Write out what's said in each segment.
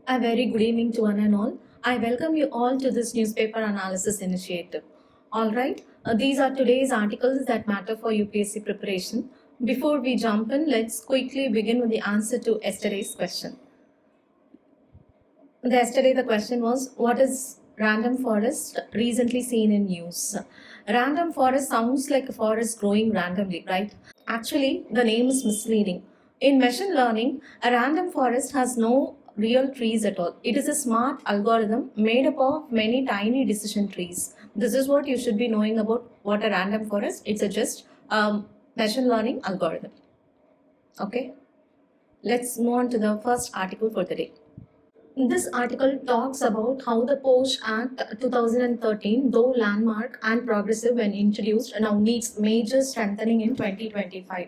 A very good evening to one and all. I welcome you all to this newspaper analysis initiative. All right, these are today's articles that matter for UPSC preparation. Before we jump in, let's quickly begin with the answer to yesterday's question. Yesterday, the question was, what is random forest recently seen in news? Random forest sounds like a forest growing randomly, right? Actually, the name is misleading. In machine learning, a random forest has no real trees at all. It is a smart algorithm made up of many tiny decision trees. This is what you should be knowing about what a random forest. It's a just machine learning algorithm. Okay, let's move on to the first article for the day. This article talks about how the POSH Act 2013, though landmark and progressive when introduced, now needs major strengthening in 2025.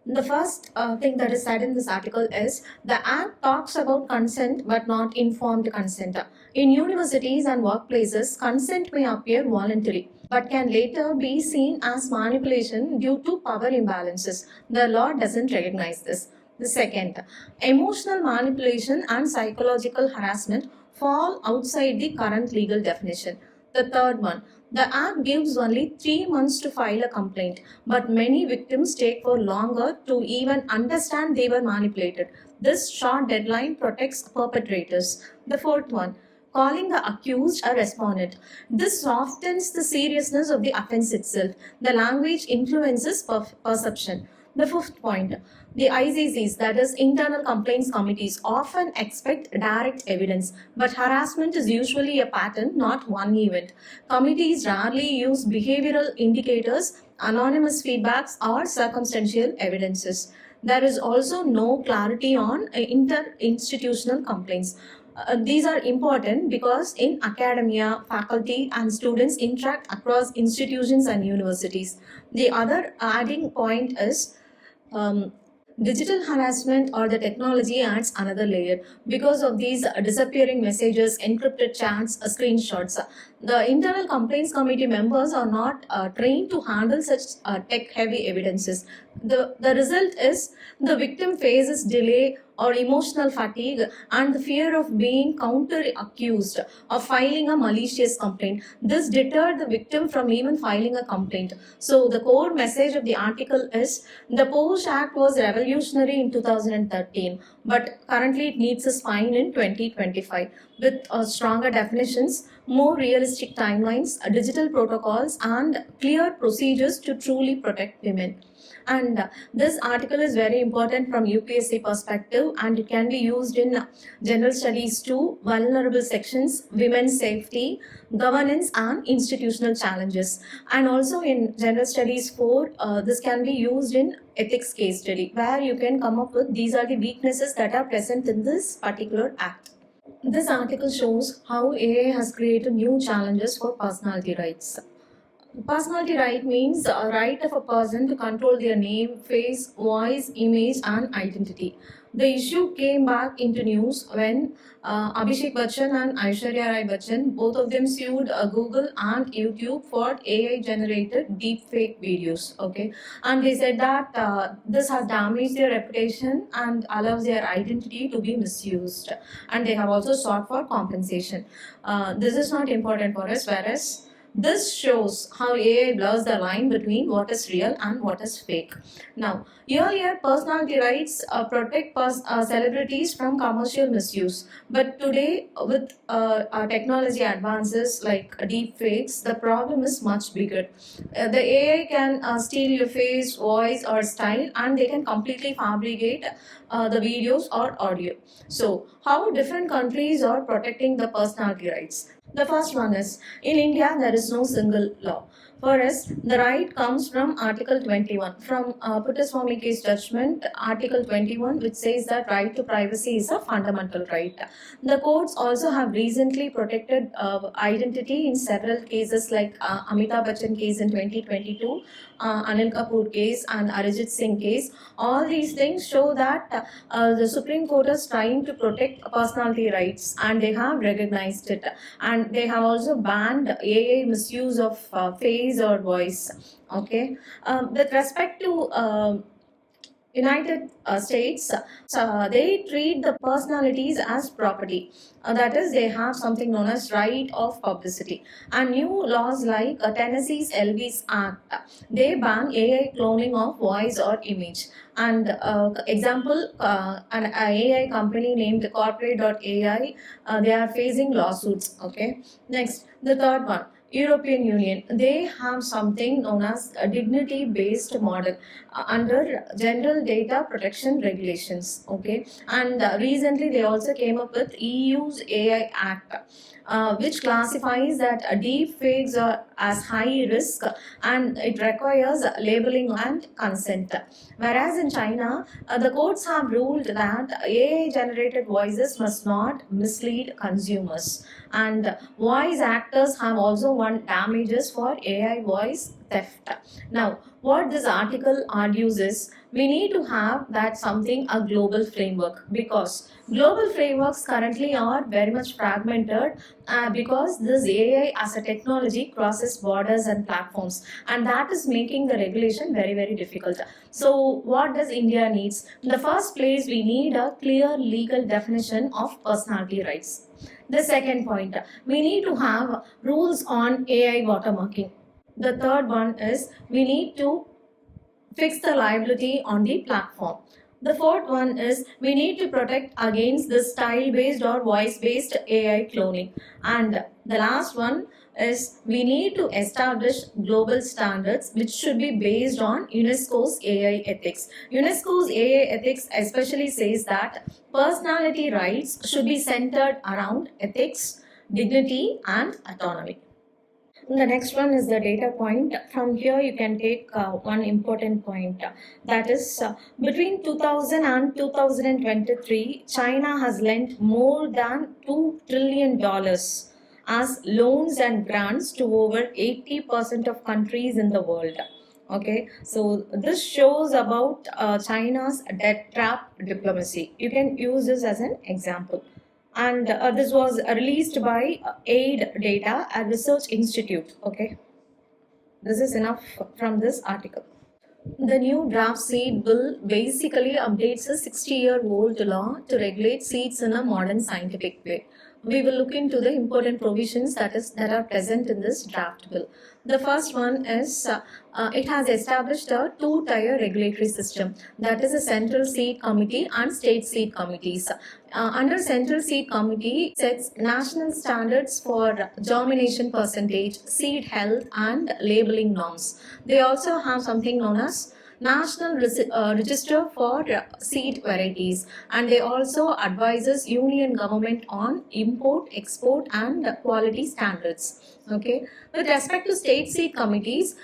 The first thing that is said in this article is the Act talks about consent but not informed consent. In universities and workplaces, consent may appear voluntary but can later be seen as manipulation due to power imbalances. The law doesn't recognize this. The second, emotional manipulation and psychological harassment fall outside the current legal definition. The third one, the Act gives only 3 months to file a complaint, but many victims take for longer to even understand they were manipulated. This short deadline protects perpetrators. The fourth one, calling the accused a respondent. This softens the seriousness of the offense itself. The language influences perception. The fifth point, the ICCs, that is internal complaints committees, often expect direct evidence, but harassment is usually a pattern, not one event. Committees rarely use behavioral indicators, anonymous feedbacks, or circumstantial evidences. There is also no clarity on inter-institutional complaints. These are important because in academia, faculty and students interact across institutions and universities. The other adding point is digital harassment or the technology adds another layer. Because of these disappearing messages, encrypted chats, screenshots, the internal complaints committee members are not trained to handle such tech-heavy evidences. The result is the victim faces delay or emotional fatigue and the fear of being counter-accused or filing a malicious complaint. This deterred the victim from even filing a complaint. So the core message of the article is the POSH Act was revolutionary in 2013, but currently it needs a spine in 2025 with stronger definitions, more realistic timelines, digital protocols, and clear procedures to truly protect women. And this article is very important from UPSC perspective, and it can be used in general studies too, vulnerable sections, women's safety, governance and institutional challenges. And also in general studies 4, this can be used in ethics case study, where you can come up with these are the weaknesses that are present in this particular act. This article shows how AI has created new challenges for personality rights. Personality right means a right of a person to control their name, face, voice, image and identity. The issue came back into news when Abhishek Bachchan and Aishwarya Rai Bachchan, both of them sued Google and YouTube for AI-generated deepfake videos. Okay, and they said that this has damaged their reputation and allows their identity to be misused. And they have also sought for compensation. This is not important for us, whereas this shows how AI blurs the line between what is real and what is fake. Now, earlier personality rights protect celebrities from commercial misuse, but today with technology advances like deep fakes, the problem is much bigger. The AI can steal your face, voice or style, and they can completely fabricate the videos or audio. So, how different countries are protecting the personality rights? The first one is, in India, there is no single law. For us, the right comes from Article 21, from Puttaswamy case judgment, Article 21, which says that right to privacy is a fundamental right. The courts also have recently protected identity in several cases like Amitabh Bachchan case in 2022, Anil Kapoor case and Arijit Singh case. All these things show that the Supreme Court is trying to protect personality rights and they have recognized it. And they have also banned AI misuse of face or voice. Okay, with respect to United States, they treat the personalities as property. That is, they have something known as right of publicity. And new laws like Tennessee's Elvis Act, they ban AI cloning of voice or image. And example, an AI company named Corporate.ai, they are facing lawsuits. Okay. Next, the third one. European Union, they have something known as a dignity based model under general data protection regulations. Okay, and recently they also came up with EU's AI Act, which classifies that deep fakes are as high risk, and it requires labeling and consent. Whereas in China, the courts have ruled that AI generated voices must not mislead consumers, and voice actors have also won damages for AI voice theft. Now, what this article argues is we need to have that something a global framework, because global frameworks currently are very much fragmented, because this AI as a technology crosses borders and platforms, and that is making the regulation very very difficult. So what does India needs? In the first place, we need a clear legal definition of personality rights. The second point, we need to have rules on AI watermarking. The third one is we need to fix the liability on the platform. The fourth one is we need to protect against the style based or voice based AI cloning. And the last one is we need to establish global standards which should be based on UNESCO's AI ethics. UNESCO's AI ethics especially says that personality rights should be centered around ethics, dignity, and autonomy. The next one is the data point. From here, you can take one important point. That is, between 2000 and 2023, China has lent more than $2 trillion as loans and grants to over 80% of countries in the world. Okay, so this shows about China's debt trap diplomacy. You can use this as an example. And this was released by aid data and research institute. Okay, this is enough from this article. The new draft seed bill basically updates a 60-year-old law to regulate seeds in a modern scientific way. We will look into the important provisions that are present in this draft bill. The first one is it has established a two-tier regulatory system, that is a central seed committee and state seed committees. Under central seed committee sets national standards for germination percentage, seed health, and labeling norms. They also have something known as National Register for Seed Varieties, and they also advises Union government on import, export, and quality standards. Okay. With respect to state seed committees,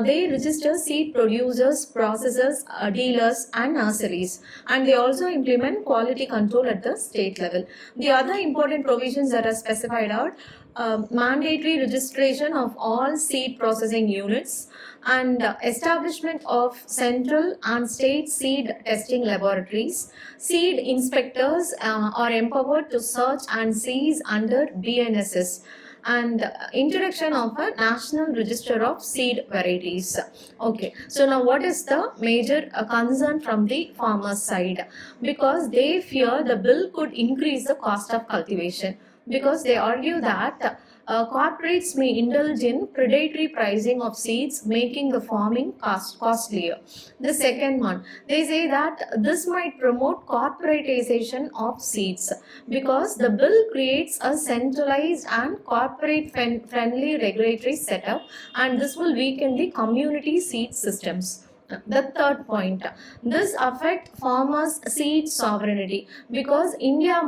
they register seed producers, processors, dealers, and nurseries, and they also implement quality control at the state level. The other important provisions that are specified are mandatory registration of all seed processing units, and establishment of central and state seed testing laboratories. Seed inspectors are empowered to search and seize under BNSS, and introduction of a national register of seed varieties. Okay, so now what is the major concern from the farmers side? Because they fear the bill could increase the cost of cultivation, because they argue that corporates may indulge in predatory pricing of seeds, making the farming costlier. The second one, they say that this might promote corporatization of seeds, because the bill creates a centralized and corporate friendly regulatory setup, and this will weaken the community seed systems. The third point, this affect farmers' seed sovereignty, because India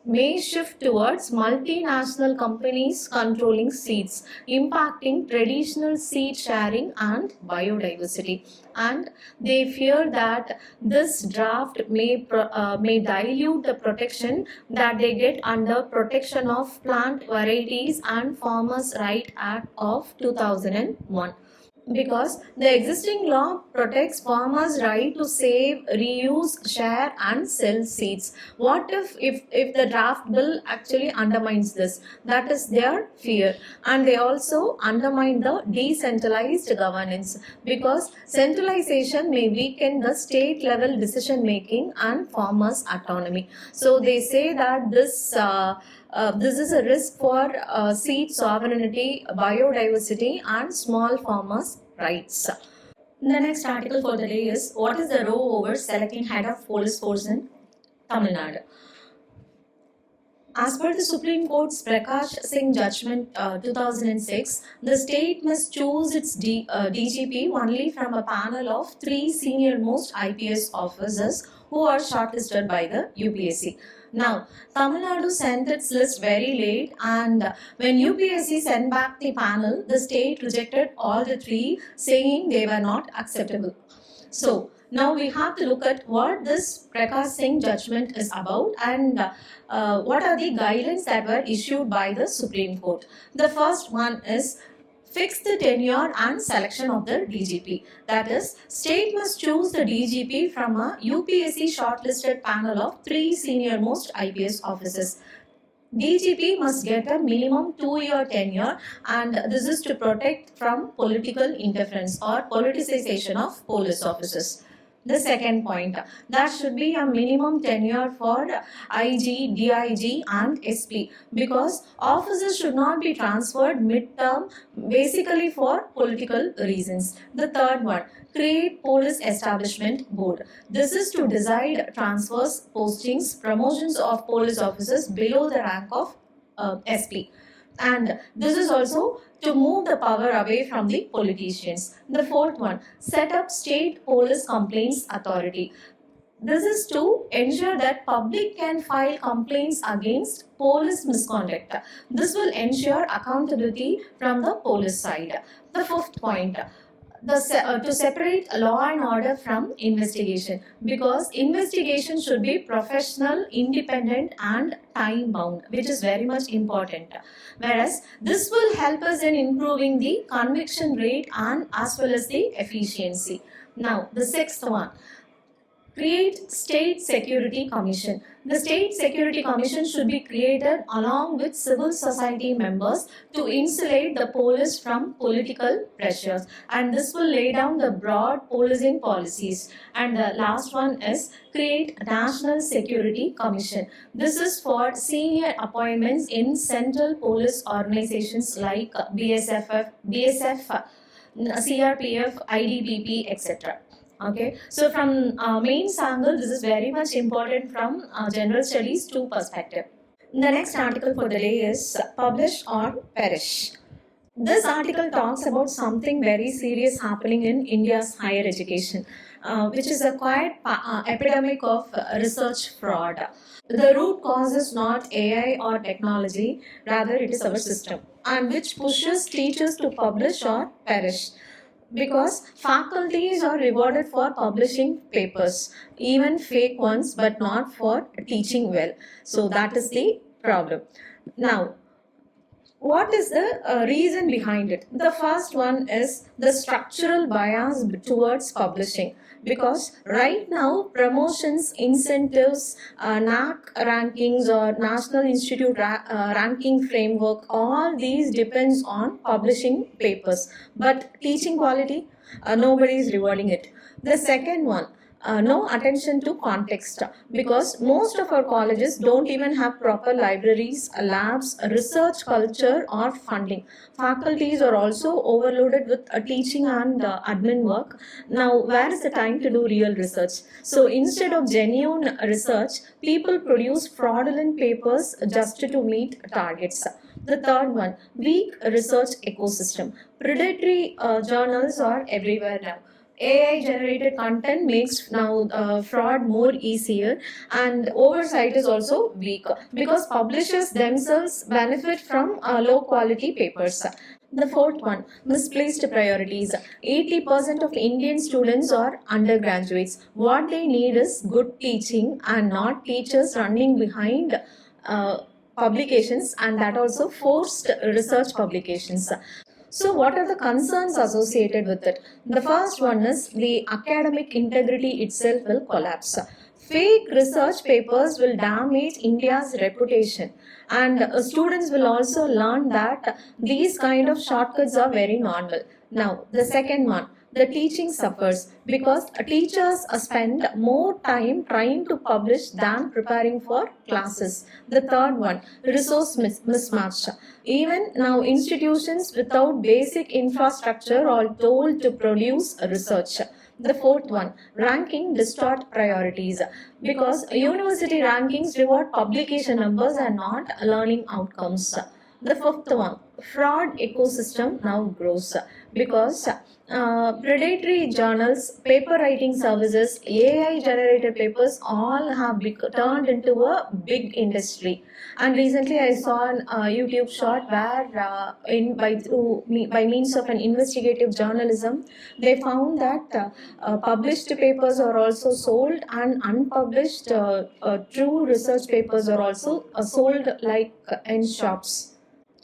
may shift towards multinational companies controlling seeds, impacting traditional seed sharing and biodiversity. And they fear that this draft may dilute the protection that they get under Protection of Plant Varieties and Farmers' Right Act of 2001. because the existing law protects farmers' right to save, reuse, share and sell seeds. What if the draft bill actually undermines this? That is their fear. And they also undermine the decentralized governance, because centralization may weaken the state level decision making and farmers' autonomy. So they say that this is a risk for seed sovereignty, biodiversity, and small farmers' rights. The next article for the day is, what is the row over selecting head of police force in Tamil Nadu? As per the Supreme Court's Prakash Singh judgment 2006, the state must choose its DGP only from a panel of 3 senior most IPS officers who are shortlisted by the UPSC. Now, Tamil Nadu sent its list very late, and when UPSC sent back the panel, the state rejected all the 3, saying they were not acceptable. So, now we have to look at what this Prakash Singh judgment is about, and what are the guidelines that were issued by the Supreme Court. The first one is fix the tenure and selection of the DGP. That is, state must choose the DGP from a UPSC shortlisted panel of 3 senior most IPS officers. DGP must get a minimum 2-year tenure, and this is to protect from political interference or politicization of police officers. The second point, that should be a minimum tenure for IG, DIG and SP, because officers should not be transferred mid-term, basically for political reasons. The third one, create police establishment board. This is to decide transfers, postings, promotions of police officers below the rank of SP. And this is also to move the power away from the politicians. The fourth one, set up state police complaints authority. This is to ensure that public can file complaints against police misconduct. This will ensure accountability from the police side. The fifth point, to separate law and order from investigation, because investigation should be professional, independent and time bound, which is very much important. Whereas this will help us in improving the conviction rate and as well as the efficiency. Now the sixth one, create State Security Commission. The State Security Commission should be created along with civil society members to insulate the police from political pressures, and this will lay down the broad policing policies. And the last one is create National Security Commission. This is for senior appointments in central police organizations like BSF, CRPF, IDPP, etc. Okay, so from mains angle, this is very much important from general studies 2 perspective. The next article for the day is publish or perish. This article talks about something very serious happening in India's higher education, which is a quiet epidemic of research fraud. The root cause is not AI or technology, rather it is our system, and which pushes teachers to publish or perish. Because faculties are rewarded for publishing papers, even fake ones, but not for teaching well. So that is the problem. Now, what is the reason behind it? The first one is the structural bias towards publishing, because right now promotions, incentives, NAC rankings or National Institute ranking framework, all these depends on publishing papers, but teaching quality, nobody is rewarding it. The second one, no attention to context, because most of our colleges don't even have proper libraries, labs, research culture or funding. Faculties are also overloaded with teaching and admin work. Now, where is the time to do real research? So instead of genuine research, people produce fraudulent papers just to meet targets. The third one, weak research ecosystem. Predatory journals are everywhere now. AI generated content makes now fraud more easier, and oversight is also weak because publishers themselves benefit from low quality papers. The fourth one, misplaced priorities. 80% of Indian students are undergraduates. What they need is good teaching and not teachers running behind publications, and that also forced research publications. So what are the concerns associated with it? The first one is the academic integrity itself will collapse. Fake research papers will damage India's reputation, and students will also learn that these kind of shortcuts are very normal. Now, the second one, the teaching suffers because teachers spend more time trying to publish than preparing for classes. The third one, resource mismatch. Even now, institutions without basic infrastructure are told to produce research. The fourth one, ranking distort priorities because university rankings reward publication numbers and not learning outcomes. The fifth one, fraud ecosystem now grows because predatory journals, paper writing services, AI generated papers all have turned into a big industry. And recently I saw an YouTube short where by means of an investigative journalism, they found that published papers are also sold, and unpublished true research papers are also sold like in shops.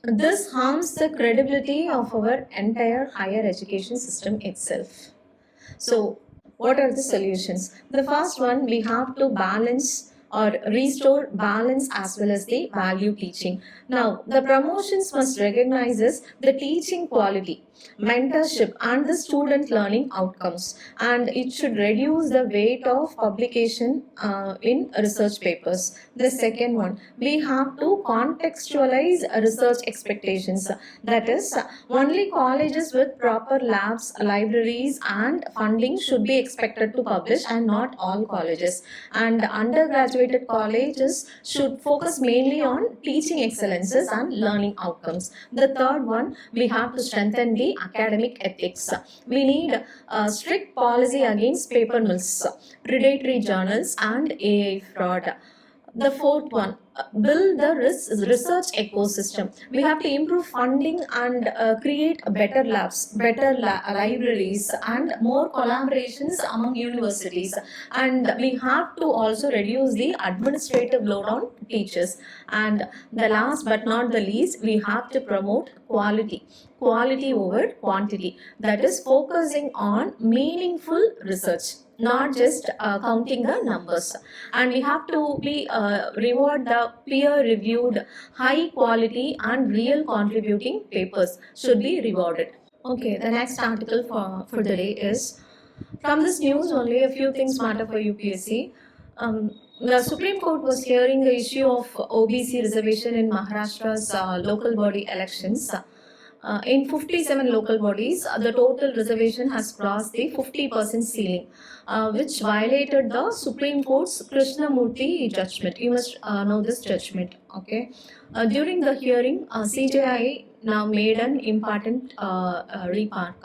This harms the credibility of our entire higher education system itself. So, what are the solutions? The first one, we have to balance or restore balance as well as the value teaching. Now, the promotions must recognize the teaching quality, mentorship, and the student learning outcomes, and it should reduce the weight of publication in research papers. The second one, we have to contextualize research expectations. That is, only colleges with proper labs, libraries, and funding should be expected to publish, and not all colleges. And undergraduate colleges should focus mainly on teaching excellences and learning outcomes. The third one, we have to strengthen the academic ethics. We need strict policy against paper mills, predatory journals, and AI fraud. The fourth one, build the research ecosystem. We have to improve funding and create better labs, better libraries, and more collaborations among universities. And we have to also reduce the administrative load on teachers. And the last but not the least, we have to promote quality over quantity. That is, focusing on meaningful research, not just counting the numbers. And we have to reward the peer-reviewed, high-quality and real contributing papers should be rewarded. Okay, the next article for the day is, from this news only a few things matter for UPSC. The Supreme Court was hearing the issue of OBC reservation in Maharashtra's local body elections. In 57 local bodies, the total reservation has crossed the 50% ceiling, which violated the Supreme Court's Krishnamurthy judgment. You must know this judgment. Okay. During the hearing, CJI now made an important remark.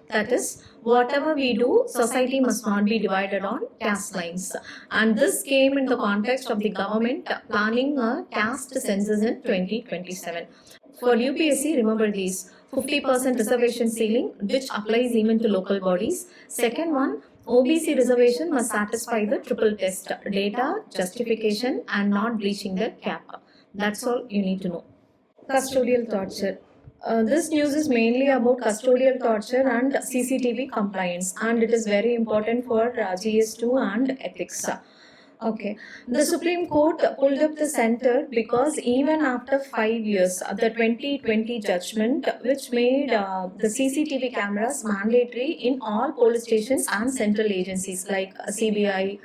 That is, whatever we do, society must not be divided on caste lines. And this came in the context of the government planning a caste census in 2027. For UPSC, remember these: 50% reservation ceiling, which applies even to local bodies. Second one, OBC reservation must satisfy the triple test: data, justification, and not breaching the cap. That's all you need to know. Custodial torture. This news is mainly about custodial torture and CCTV compliance, and it is very important for GS2 and ethics. Okay, the Supreme Court pulled up the center because even after 5 years, the 2020 judgment, which made the CCTV cameras mandatory in all police stations and central agencies like CBI,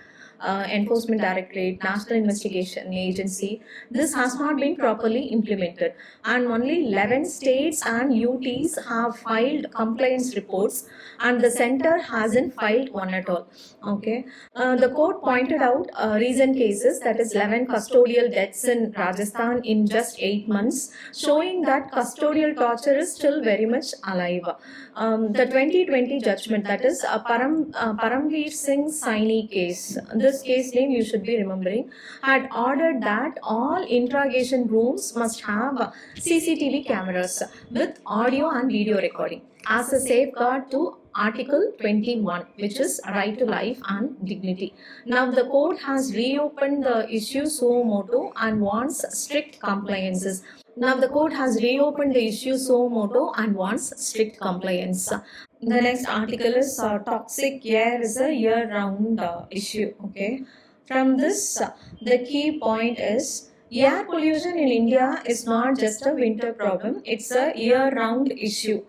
Enforcement Directorate, National Investigation Agency, this has not been properly implemented, and only 11 states and UTs have filed compliance reports, and the center hasn't filed one at all. Okay, the court pointed out recent cases, that is 11 custodial deaths in Rajasthan in just 8 months, showing that custodial torture is still very much alive. The 2020 judgment, that is Paramveer Singh Saini case, this case name you should be remembering, had ordered that all interrogation rooms must have CCTV cameras with audio and video recording as a safeguard to Article 21, which is right to life and dignity. Now the court has reopened the issue suo motu and wants strict compliances. Now the court has reopened the issue suo motu and wants strict compliance. The next article is toxic air is a year-round issue. Okay, from this the key point is air pollution in India is not just a winter problem; it's a year-round issue.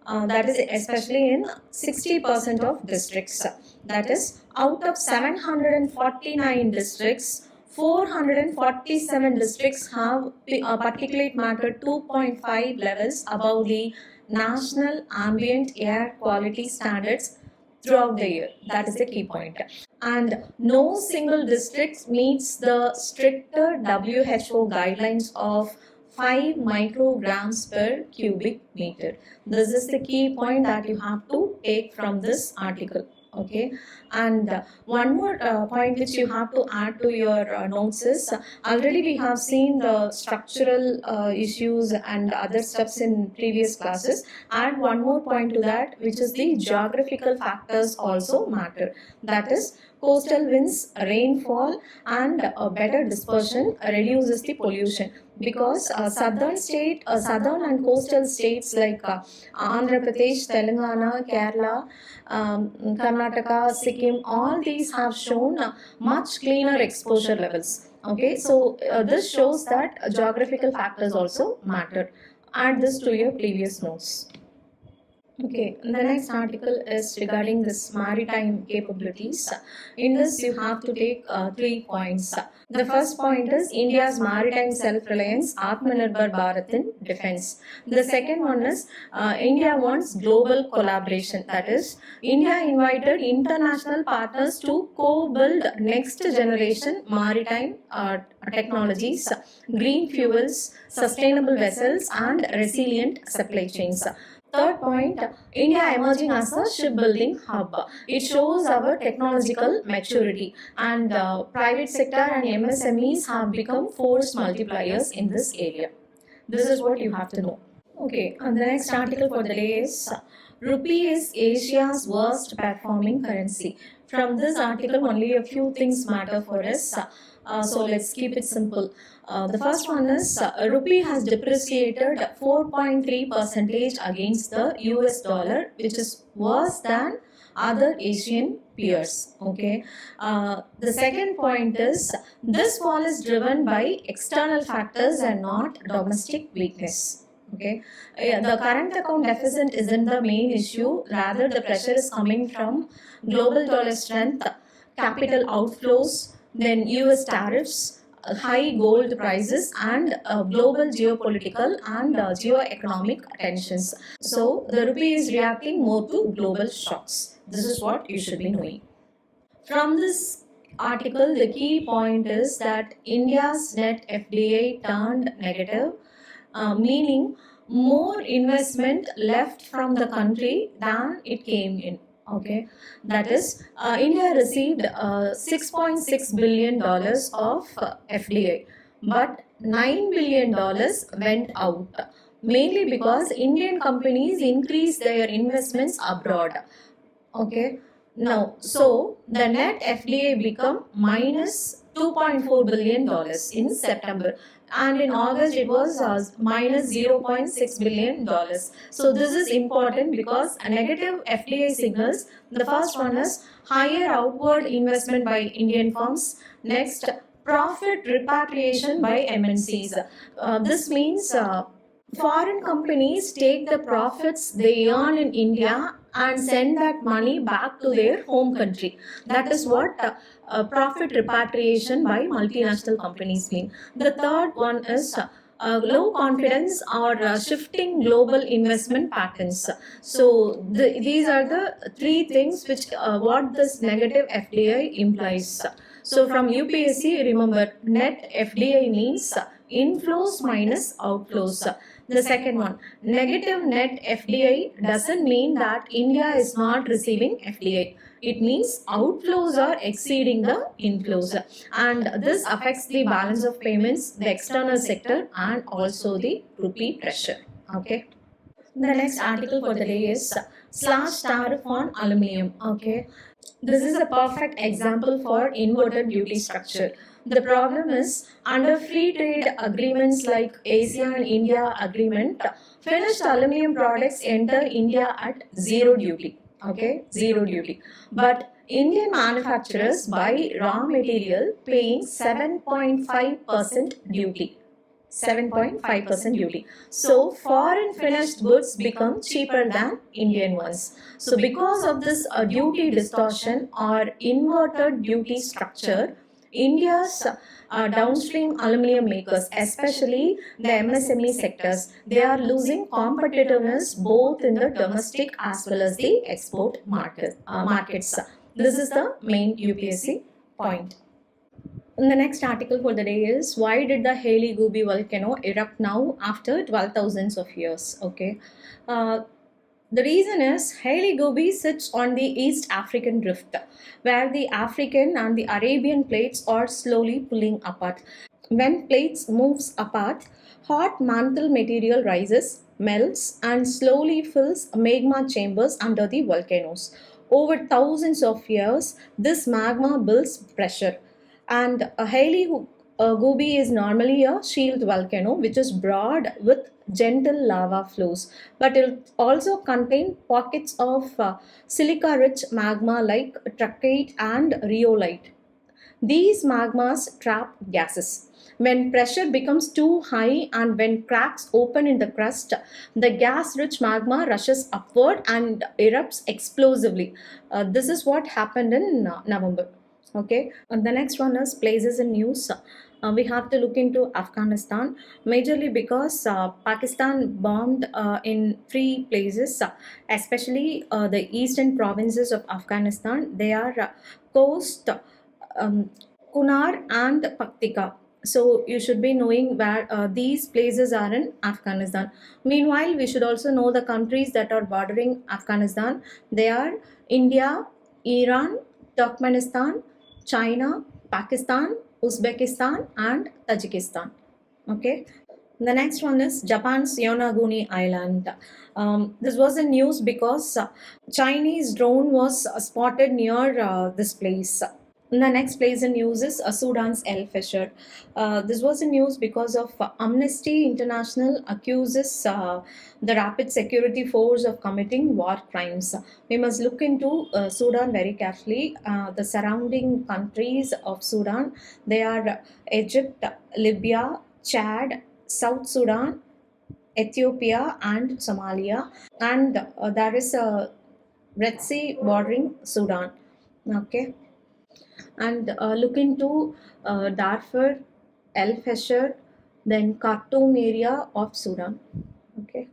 That is especially in 60% of districts. That is, out of 749 districts, 447 districts have particulate matter 2.5 levels above the national ambient air quality standards throughout the year. That is the key point. And no single district meets the stricter WHO guidelines of 5 micrograms per cubic meter. This is the key point that you have to take from this article. Okay, and one more point which you have to add to your notes is already we have seen the structural issues and other steps in previous classes. Add one more point to that, which is the geographical factors also matter. That is, coastal winds, rainfall, and better dispersion reduces the pollution, because southern and coastal states like Andhra Pradesh, Telangana, Kerala, Karnataka, Sikkim, all these have shown much cleaner exposure levels. Okay, so this shows that geographical factors also matter. Add this to your previous notes. Okay, the next article is regarding this maritime capabilities. In this, you have to take 3 points. The first point is India's maritime self-reliance, Atmanirbhar Bharat in defense. The second one is India wants global collaboration. That is, India invited international partners to co-build next generation maritime technologies, green fuels, sustainable vessels, and resilient supply chains. Third point, India emerging as a shipbuilding hub. It shows our technological maturity, and private sector and MSMEs have become force multipliers in this area. This is what you have to know. Okay, and the next article for the day is Rupee is Asia's worst performing currency. From this article, only a few things matter for us. So let's keep it simple. The first one is Rupee has depreciated 4.3% against the US dollar, which is worse than other Asian peers. Okay. The second point is this fall is driven by external factors and not domestic weakness. Okay, the current account deficit isn't the main issue. Rather, the pressure is coming from global dollar strength, capital outflows, then US tariffs, high gold prices, and global geopolitical and geoeconomic tensions. So, the rupee is reacting more to global shocks. This is what you should be knowing. From this article, the key point is that India's net FDI turned negative, meaning more investment left from the country than it came in. Okay, that is, India received $6.6 billion of FDI, but $9 billion went out, mainly because Indian companies increased their investments abroad. Okay, now, so the net FDI become minus $2.4 billion in September, and in August it was minus $0.6 billion. So this is important because a negative FDI signals. The first one is higher outward investment by Indian firms. Next, profit repatriation by MNCs. This means foreign companies take the profits they earn in India and send that money back to their home country. That is what profit repatriation by multinational companies mean. The third one is low confidence or shifting global investment patterns. So these are the 3 things which what this negative FDI implies. So from UPSC, remember, net FDI means inflows minus outflows. The second one, negative net FDI doesn't mean that India is not receiving FDI. It means outflows are exceeding the inflows, and this affects the balance of payments, the external sector, and also the rupee pressure. Okay. The next article for the day is slash tariff on aluminium. Okay. This is a perfect example for inverted duty structure. The problem is, under free trade agreements like ASEAN-India agreement, finished aluminium products enter India at zero duty. Okay, zero duty. But Indian manufacturers buy raw material paying 7.5% duty. 7.5% duty. So foreign finished goods become cheaper than Indian ones. So because of this duty distortion or inverted duty structure, India's downstream aluminium makers, especially the MSME sectors, they are losing competitiveness both in the domestic as well as the export markets. This is the main UPSC point. And the next article for the day is, why did the Hale Gobi volcano erupt now after 12,000 of years? Okay. Uh, the reason is Hale Gobi sits on the East African Rift, where the African and the Arabian plates are slowly pulling apart. When plates moves apart, hot mantle material rises, melts, and slowly fills magma chambers under the volcanoes. Over thousands of years, this magma builds pressure. And a Hale Gobi is normally a shield volcano which is broad with gentle lava flows, but it also contain pockets of silica-rich magma like trachyte and rhyolite. These magmas trap gases. When pressure becomes too high and when cracks open in the crust, the gas rich magma rushes upward and erupts explosively. This is what happened in November. Okay, and the next one is places in news. We have to look into Afghanistan majorly because Pakistan bombed in three places, especially the eastern provinces of Afghanistan. They are Khost, um, Kunar, and Paktika. So you should be knowing where these places are in Afghanistan. Meanwhile, we should also know the countries that are bordering Afghanistan. They are India, Iran, Turkmenistan, China, Pakistan, Uzbekistan, and Tajikistan. Okay. The next one is Japan's Yonaguni Island. This was in news because Chinese drone was spotted near this place. The next place in news is Sudan's El Fisher. This was in news because of Amnesty International accuses the Rapid Security Force of committing war crimes. We must look into Sudan very carefully. The surrounding countries of Sudan, they are Egypt, Libya, Chad, South Sudan, Ethiopia, and Somalia. And there is a Red Sea bordering Sudan. Okay, and look into Darfur, El Fasher, then Khartoum area of Sudan. Okay,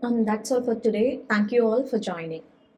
and that's all for today. Thank you all for joining.